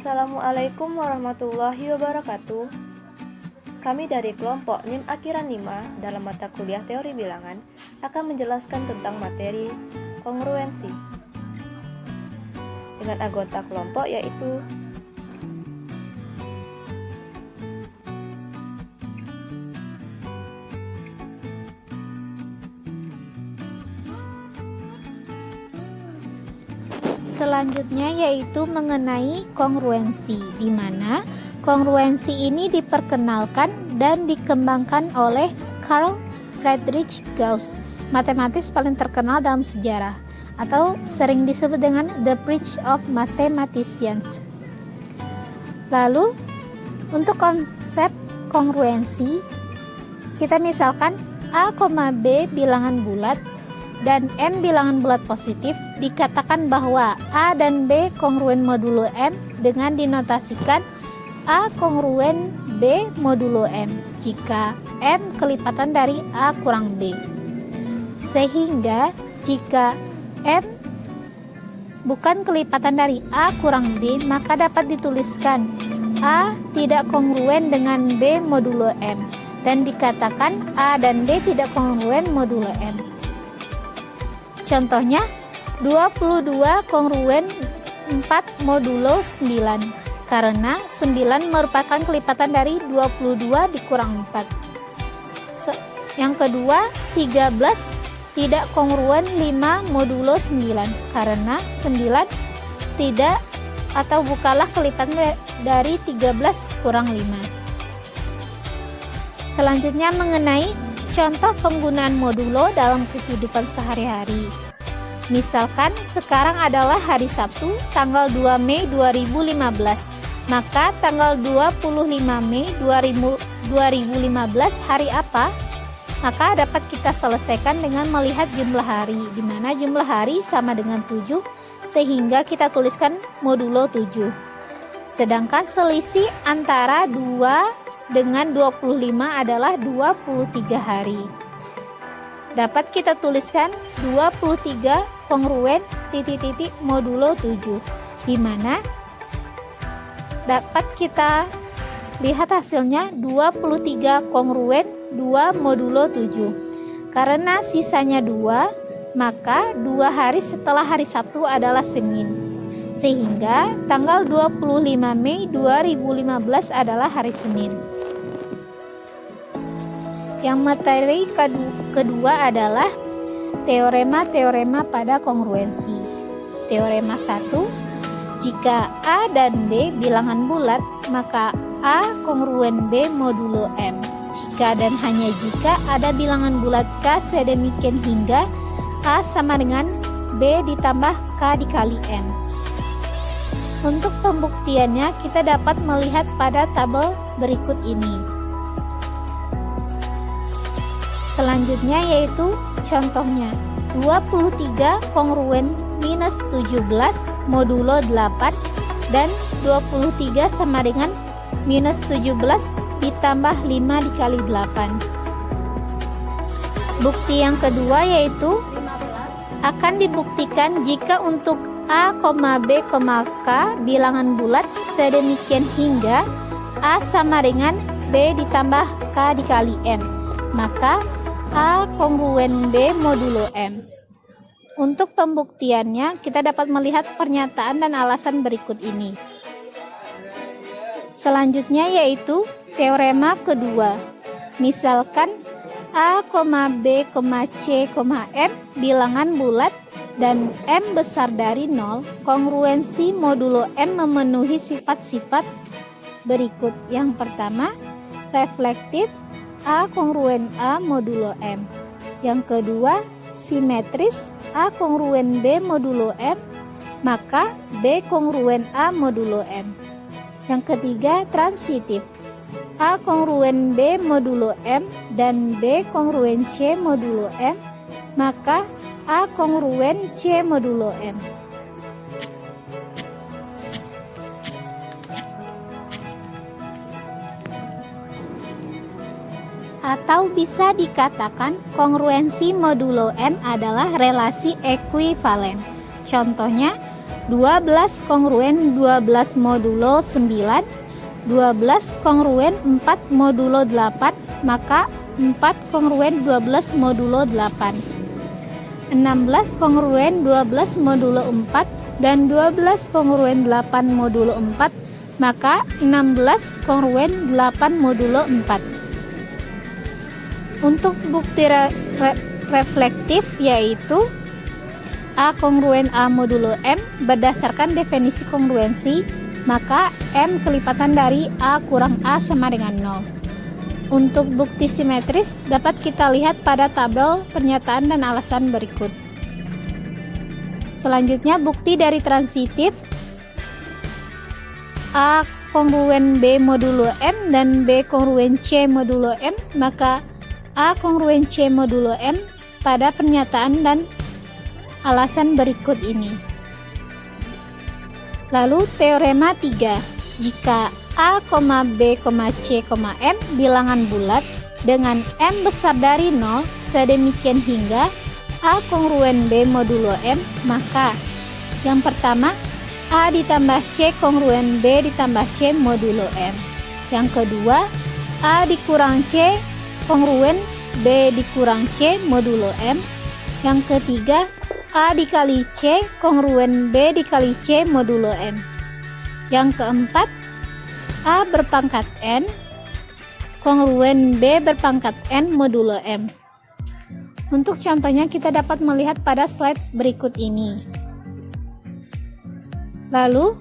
Assalamualaikum warahmatullahi wabarakatuh. Kami dari kelompok NIM Akhiran 5 dalam mata kuliah teori bilangan akan menjelaskan tentang materi kongruensi dengan anggota kelompok yaitu selanjutnya yaitu mengenai kongruensi, di mana kongruensi ini diperkenalkan dan dikembangkan oleh Carl Friedrich Gauss, matematis paling terkenal dalam sejarah, atau sering disebut dengan The Bridge of Mathematicians. Lalu, untuk konsep kongruensi, kita misalkan A, B bilangan bulat dan M bilangan bulat positif, dikatakan bahwa A dan B kongruen modulo M dengan dinotasikan A kongruen B modulo M jika M kelipatan dari A kurang B. Sehingga jika M bukan kelipatan dari A kurang B, maka dapat dituliskan A tidak kongruen dengan B modulo M dan dikatakan A dan B tidak kongruen modulo M. Contohnya 22 kongruen 4 modulo 9 karena 9 merupakan kelipatan dari 22 dikurang 4. Yang kedua 13 tidak kongruen 5 modulo 9 karena 9 tidak atau bukanlah kelipatan dari 13 kurang 5. Selanjutnya mengenai contoh penggunaan modulo dalam kehidupan sehari-hari. Misalkan sekarang adalah hari Sabtu tanggal 2 Mei 2015. Maka tanggal 25 Mei 2015 hari apa? Maka dapat kita selesaikan dengan melihat jumlah hari, di mana jumlah hari sama dengan 7 sehingga kita tuliskan modulo 7. Sedangkan selisih antara 2 dengan 25 adalah 23 hari. Dapat kita tuliskan 23 kongruen titik-titik modulo 7, di mana dapat kita lihat hasilnya 23 kongruen 2 modulo 7. Karena sisanya 2, maka 2 hari setelah hari Sabtu adalah Senin. Sehingga tanggal 25 Mei 2015 adalah hari Senin. Yang materi kedua adalah teorema-teorema pada kongruensi. Teorema 1, jika A dan B bilangan bulat, maka A kongruen B modulo M. Jika dan hanya jika ada bilangan bulat K sedemikian hingga A sama dengan B ditambah K dikali M. Untuk pembuktiannya kita dapat melihat pada tabel berikut ini. Selanjutnya yaitu contohnya 23 kongruen minus 17 modulo 8 dan 23 sama dengan minus 17 ditambah 5 dikali 8. Bukti yang kedua yaitu akan dibuktikan jika untuk A, B, K bilangan bulat sedemikian hingga A sama dengan B ditambah K dikali M, maka A kongruen B modulo M. Untuk pembuktiannya kita dapat melihat pernyataan dan alasan berikut ini. Selanjutnya yaitu teorema kedua. Misalkan A, B, C, M bilangan bulat dan M besar dari 0, kongruensi modulo M memenuhi sifat-sifat berikut. Yang pertama, reflektif A kongruen A modulo M. Yang kedua, simetris A kongruen B modulo M, maka B kongruen A modulo M. Yang ketiga, transitif A kongruen B modulo M dan B kongruen C modulo M, maka A kongruen C modulo M. Atau bisa dikatakan kongruensi modulo M adalah relasi ekuivalen. Contohnya 12 kongruen 12 modulo 9, 12 kongruen 4 modulo 8, maka 4 kongruen 12 modulo 8. 16 kongruen 12 modulo 4 dan 12 kongruen 8 modulo 4, maka 16 kongruen 8 modulo 4. Untuk bukti reflektif yaitu A kongruen A modulo M berdasarkan definisi kongruensi, maka M kelipatan dari A kurang A sama dengan 0. Untuk bukti simetris dapat kita lihat pada tabel pernyataan dan alasan berikut. Selanjutnya bukti dari transitif A kongruen B modulo M dan B kongruen C modulo M, maka A kongruen C modulo M pada pernyataan dan alasan berikut ini. Lalu teorema 3, jika A, B, C, M bilangan bulat dengan M besar dari 0 sedemikian hingga A kongruen B modulo M, maka yang pertama A ditambah C kongruen B ditambah C modulo M. Yang kedua A dikurang C kongruen B dikurang C modulo M. Yang ketiga A dikali C kongruen B dikali C modulo M. Yang keempat A berpangkat N kongruen B berpangkat N modulo M. Untuk contohnya kita dapat melihat pada slide berikut ini. Lalu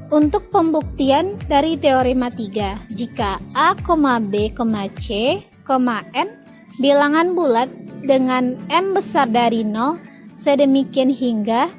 untuk pembuktian dari teorema 3, jika A, B, C, M bilangan bulat dengan M besar dari 0 sedemikian hingga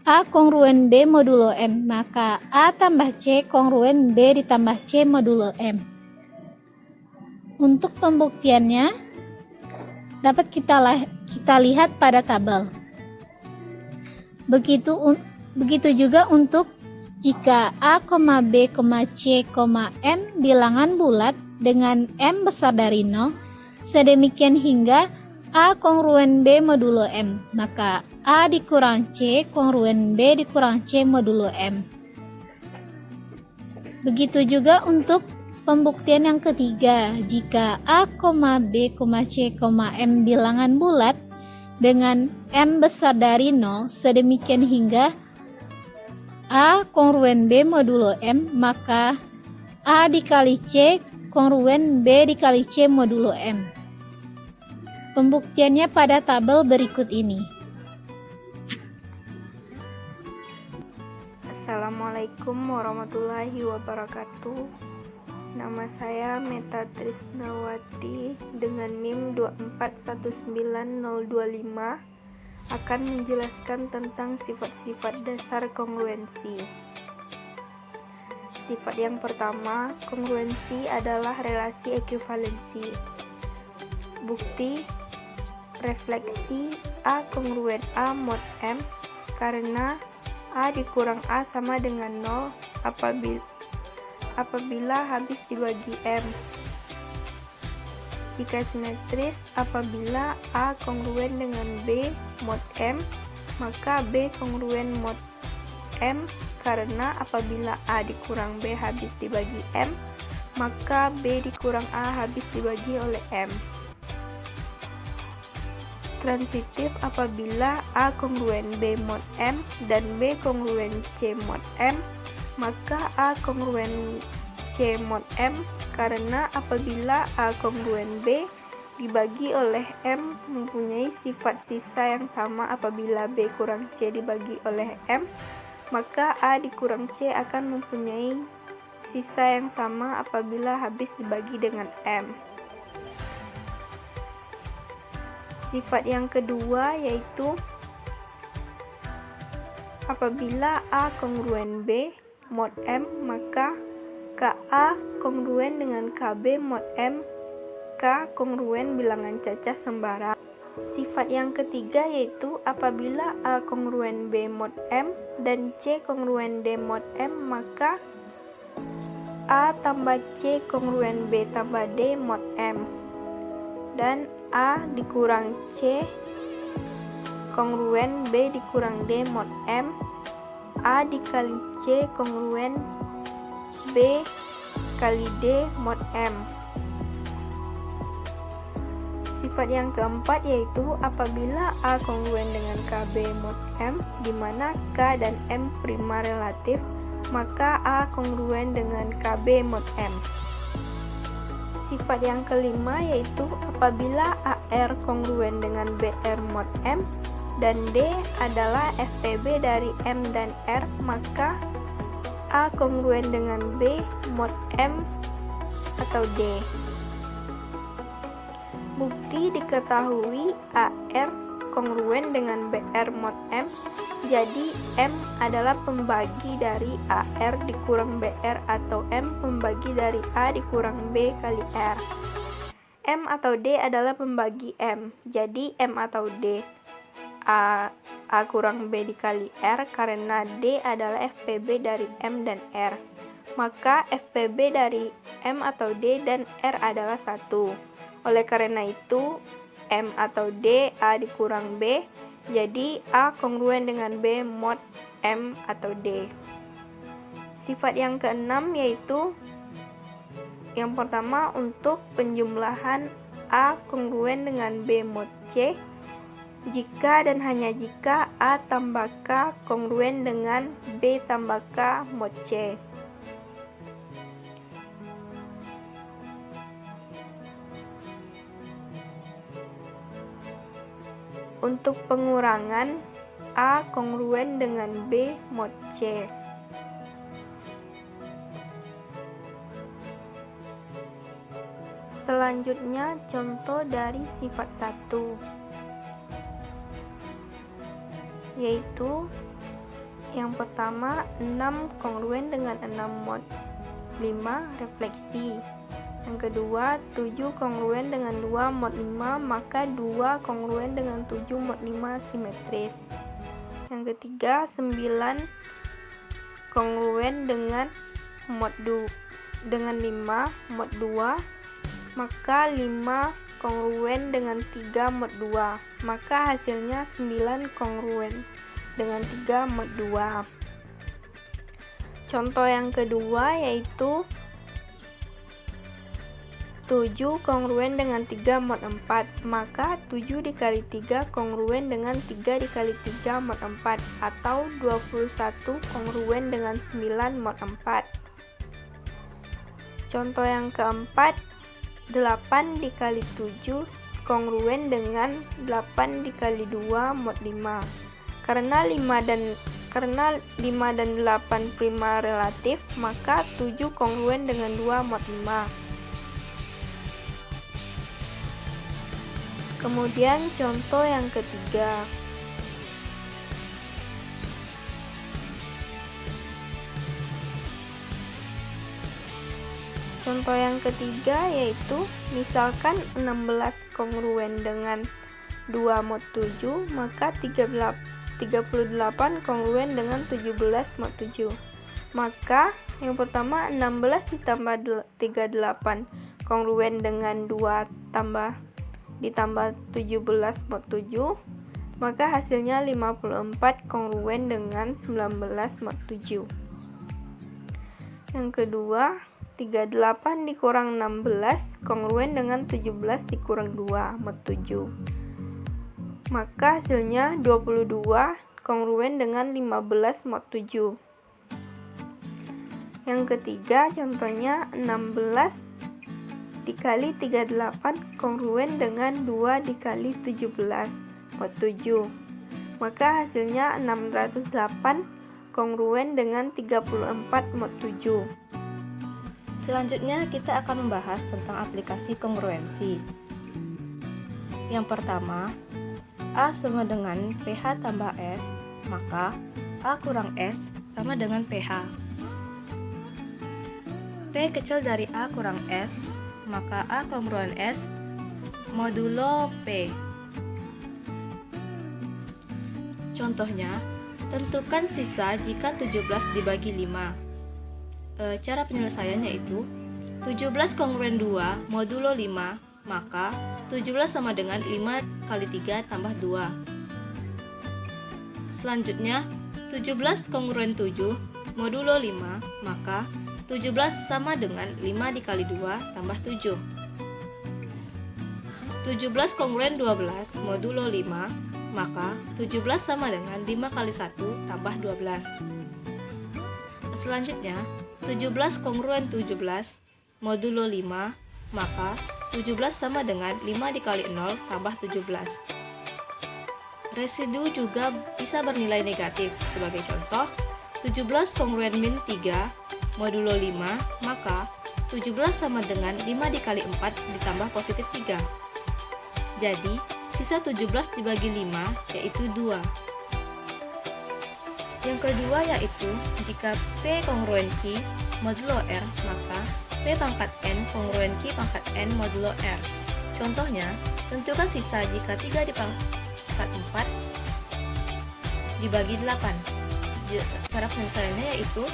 A kongruen B modulo M, maka A tambah C kongruen B ditambah C modulo M. Untuk pembuktiannya dapat kita lihat pada tabel. Begitu juga untuk jika A, B, C, M bilangan bulat dengan M besar dari 0 sedemikian hingga A kongruen B modulo M, maka A dikurang C kongruen B dikurang C modulo M. Begitu juga untuk pembuktian yang ketiga, jika A, B, C, M bilangan bulat dengan M besar dari 0 sedemikian hingga A kongruen B modulo M, maka A dikali C kongruen B dikali C modulo M. Pembuktiannya pada tabel berikut ini. Assalamualaikum warahmatullahi wabarakatuh. Nama saya Meta Trisnawati dengan NIM 2419025 akan menjelaskan tentang sifat-sifat dasar kongruensi. Sifat yang pertama, kongruensi adalah relasi ekuivalensi. Bukti refleksi A kongruen A mod M karena A dikurang A sama dengan 0 apabila habis dibagi M. Jika simetris apabila A kongruen dengan B mod M, maka B kongruen mod M karena apabila A dikurang B habis dibagi M, maka B dikurang A habis dibagi oleh M. Transitif apabila A kongruen B mod M dan B kongruen C mod M, maka A kongruen C mod M karena apabila A kongruen B dibagi oleh M mempunyai sifat sisa yang sama apabila B kurang C dibagi oleh M, maka A dikurang C akan mempunyai sisa yang sama apabila habis dibagi dengan M. Sifat yang kedua yaitu apabila A kongruen B mod M, maka KA kongruen dengan KB mod M, K kongruen bilangan cacah sembarang. Sifat yang ketiga yaitu apabila A kongruen B mod M dan C kongruen D mod M, maka A tambah C kongruen B tambah D mod M, dan A dikurang C kongruen B dikurang D mod M A dikali C kongruen B kali D mod M. Sifat yang keempat yaitu apabila A kongruen dengan KB mod M, di mana K dan M prima relatif, maka A kongruen dengan KB mod M. Sifat yang kelima yaitu apabila AR kongruen dengan BR mod M dan D adalah FPB dari M dan R, maka A kongruen dengan B mod M atau D. Bukti diketahui AR kongruen dengan BR mod M, jadi M adalah pembagi dari AR dikurang BR atau M pembagi dari A dikurang B kali R. M atau D adalah pembagi M, jadi M atau D A kurang B dikali R karena D adalah FPB dari M dan R. Maka FPB dari M atau D dan R adalah 1. Oleh karena itu, M atau D A dikurang B, jadi A kongruen dengan B mod M atau D. Sifat yang keenam yaitu yang pertama untuk penjumlahan A kongruen dengan B mod C, jika dan hanya jika A tambah K kongruen dengan B tambah K mod C. Untuk pengurangan A kongruen dengan B mod C. Selanjutnya contoh dari sifat 1, yaitu yang pertama 6 kongruen dengan 6 mod 5 refleksi. Yang kedua 7 kongruen dengan 2 mod 5, maka 2 kongruen dengan 7 mod 5 simetris. Yang ketiga 9 kongruen dengan 5 mod 2, maka 5 kongruen dengan 3 mod 2, maka hasilnya 9 kongruen dengan 3 mod 2. Contoh yang kedua yaitu 7 kongruen dengan 3 mod 4, maka 7 dikali 3 kongruen dengan 3 dikali 3 mod 4, atau 21 kongruen dengan 9 mod 4. Contoh yang keempat, 8 dikali 7 kongruen dengan 8 dikali 2 mod 5. Karena 5 dan 8 prima relatif, maka 7 kongruen dengan 2 mod 5. Kemudian contoh yang ketiga, yaitu misalkan 16 kongruen dengan 2 mod 7, maka 38 kongruen dengan 17 mod 7. Maka yang pertama 16 ditambah 38 kongruen dengan 2 ditambah 17 mod 7, maka hasilnya 54 kongruen dengan 19 mod 7. Yang kedua 38 dikurang 16 kongruen dengan 17 dikurang 2 mod 7, maka hasilnya 22 kongruen dengan 15 mod 7. Yang ketiga contohnya 16 dikali 38 kongruen dengan 2 dikali 17 mod 7, maka hasilnya 608 kongruen dengan 34 mod 7. Selanjutnya kita akan membahas tentang aplikasi kongruensi. Yang pertama, A sama dengan PH tambah S, maka A kurang S sama dengan PH. P kecil dari A kurang S, maka A kongruen S modulo P. Contohnya, tentukan sisa jika 17 dibagi 5. Cara penyelesaiannya itu 17 kongruen 2 modulo 5, maka 17 sama dengan 5 kali 3 tambah 2. Selanjutnya, 17 kongruen 7 modulo 5, maka 17 sama dengan 5 dikali 2 tambah 7. 17 kongruen 12 modulo 5, maka 17 sama dengan 5 kali 1 tambah 12. Selanjutnya, 17 kongruen 17 modulo 5, maka 17 sama dengan 5 dikali 0 tambah 17. Residu juga bisa bernilai negatif. Sebagai contoh, 17 kongruen min 3 modulo 5, maka 17 sama dengan 5 dikali 4 ditambah positif 3. Jadi, sisa 17 dibagi 5 yaitu 2. Yang kedua yaitu, jika P kongruen Q modulo R, maka P pangkat N kongruen Q pangkat N modulo R. Contohnya, tentukan sisa jika 3 dipangkat 4 dibagi 8. Cara penyelesaiannya yaitu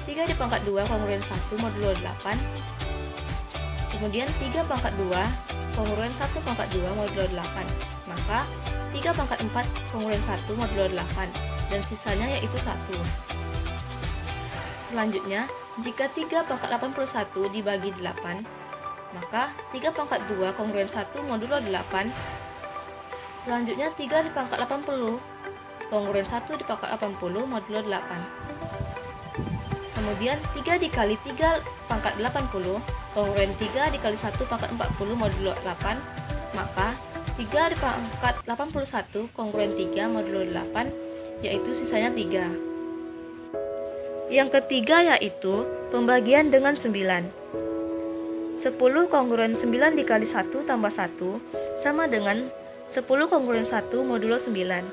3 dipangkat 2 kongruen 1 modulo 8, kemudian 3 pangkat 2 kongruen 1 pangkat 2 modulo 8, maka 3 pangkat 4 kongruen 1 modulo 8, dan sisanya yaitu 1. Selanjutnya, jika 3 pangkat 81 dibagi 8, maka 3 pangkat 2 kongruen 1 modulo 8, selanjutnya 3 dipangkat 80 kongruen 1 dipangkat 80 modulo 8. Kemudian 3 dikali 3 pangkat 80 kongruen 3 dikali 1 pangkat 40 modulo 8, maka 3 dipangkat 81 kongruen 3 modulo 8, yaitu sisanya 3. Yang ketiga yaitu pembagian dengan 9. 10 kongruen 9 dikali 1 tambah 1 sama dengan 10 kongruen 1 modulo 9.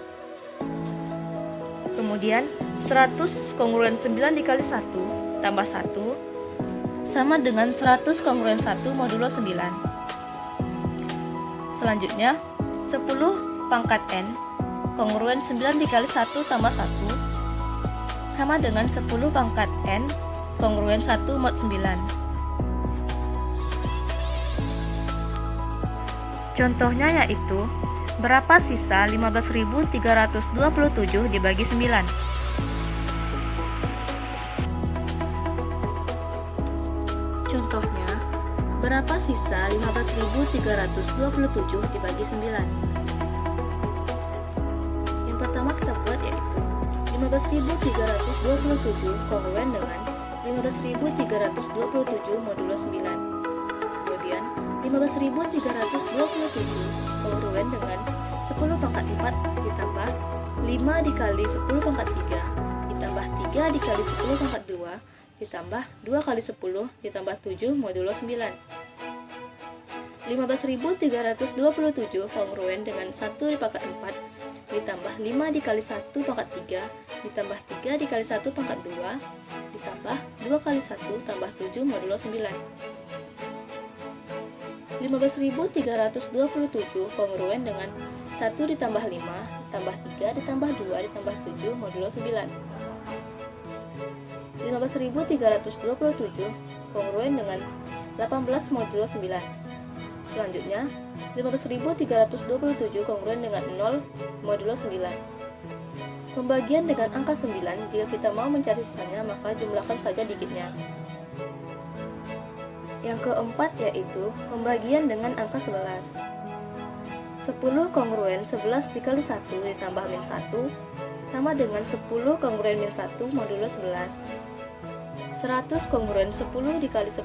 Kemudian 100 kongruen 9 dikali 1 tambah 1 sama dengan 100 kongruen 1 modulo 9. Selanjutnya, 10 pangkat N kongruen 9 dikali 1 tambah 1 sama dengan 10 pangkat N kongruen 1 mod 9. Contohnya yaitu, berapa sisa 15.327 dibagi 9? Contohnya, berapa sisa 15.327 dibagi 9? Yang pertama kita buat yaitu 15.327 kongruen dengan 15.327 modulo 9. Kemudian 15.327 kongruen dengan 10 pangkat 4 ditambah 5 dikali 10 pangkat 3 ditambah 3 dikali 10 pangkat 2 ditambah 2 kali 10 ditambah 7 modulo 9. 15.327 kongruen dengan 1 dipangkat 4 ditambah 5 dikali 1 pangkat 3 ditambah 3 dikali 1 pangkat 2 ditambah 2 kali 1 tambah 7 modulo 9. 15.327 kongruen dengan 1 ditambah 5 ditambah 3 ditambah 2 ditambah 7 modulo 9. 15.327 kongruen dengan 18 modulo 9. Selanjutnya, 15.327 kongruen dengan 0 modulo 9. Pembagian dengan angka 9, jika kita mau mencari sisanya maka jumlahkan saja digitnya. Yang keempat yaitu pembagian dengan angka 11. 10 kongruen 11 dikali 1 ditambah min 1 sama dengan 10 kongruen min 1 modulo 11. 100 kongruen 10 dikali 10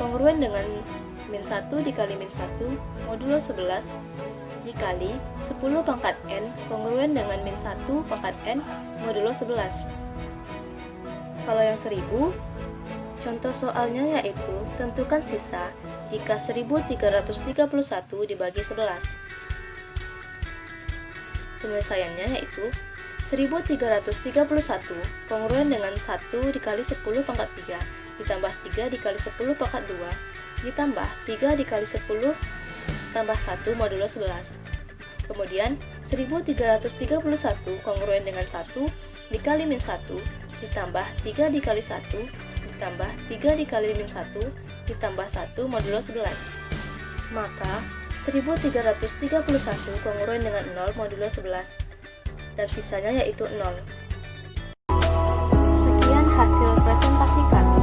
kongruen dengan min 1 dikali min 1 modulo 11 dikali 10 pangkat N kongruen dengan min 1 pangkat N modulo 11. Kalau yang 1000, contoh soalnya yaitu tentukan sisa jika 1331 dibagi 11. Penyelesaiannya yaitu 1331 kongruen dengan 1 dikali 10 pangkat 3 ditambah 3 dikali 10 pangkat 2 ditambah 3 dikali 10 tambah 1 modulo 11. Kemudian 1331 kongruen dengan 1 dikali min 1 ditambah 3 dikali 1 ditambah 3 dikali min 1 ditambah 1 modulo 11. Maka 1331 kongruen dengan 0 modulo 11 dan sisanya yaitu 0. hasil presentasi kami.